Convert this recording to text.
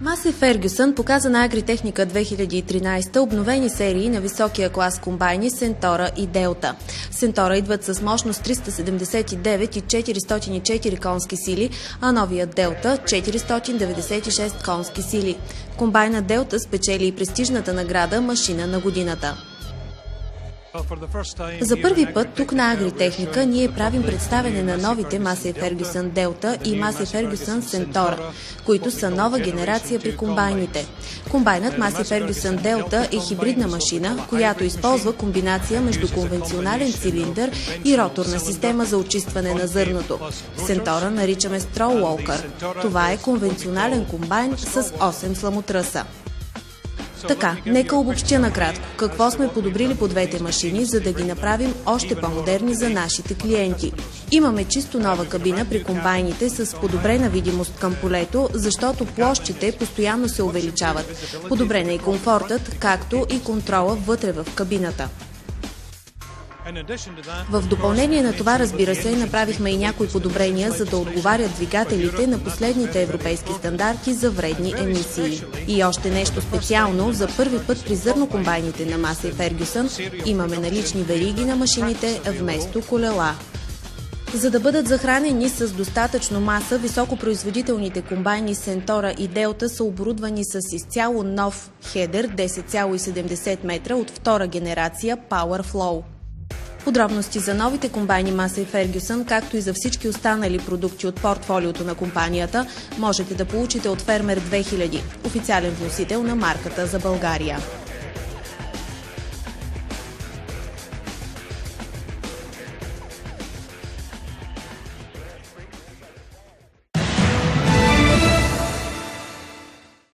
Масей Фергюсън показа на Агритехника 2013 обновени серии на високия клас комбайни Сентора и Делта. Сентора идват с мощност 379 и 404 конски сили, а новият Делта – 496 конски сили. Комбайна Делта спечели и престижната награда „Машина на годината“. За първи път тук на Агритехника ние правим представяне на новите Масей Фергюсън Делта и Масей Фергюсън Сентора, които са нова генерация при комбайните. Комбайнът Масей Фергюсън Делта е хибридна машина, която използва комбинация между конвенционален цилиндър и роторна система за очистване на зърното. Сентора наричаме Строл Уолкър. Това е конвенционален комбайн с 8 сламотръса. Така, нека обобщя накратко какво сме подобрили по двете машини, за да ги направим още по-модерни за нашите клиенти. Имаме чисто нова кабина при комбайните с подобрена видимост към полето, защото площите постоянно се увеличават. Подобрен е и комфортът, както и контрола вътре в кабината. В допълнение на това, разбира се, направихме и някои подобрения, за да отговарят двигателите на последните европейски стандарти за вредни емисии. И още нещо специално, за първи път при зърнокомбайните на Масей Фергюсън имаме налични вериги на машините вместо колела. За да бъдат захранени с достатъчно маса, високопроизводителните комбайни Сентора и Делта са оборудвани с изцяло нов хедер 10,70 метра от втора генерация PowerFlow. Подробности за новите комбайни Масей Фергюсън, както и за всички останали продукти от портфолиото на компанията, можете да получите от Фермер 2000, официален вносител на марката за България.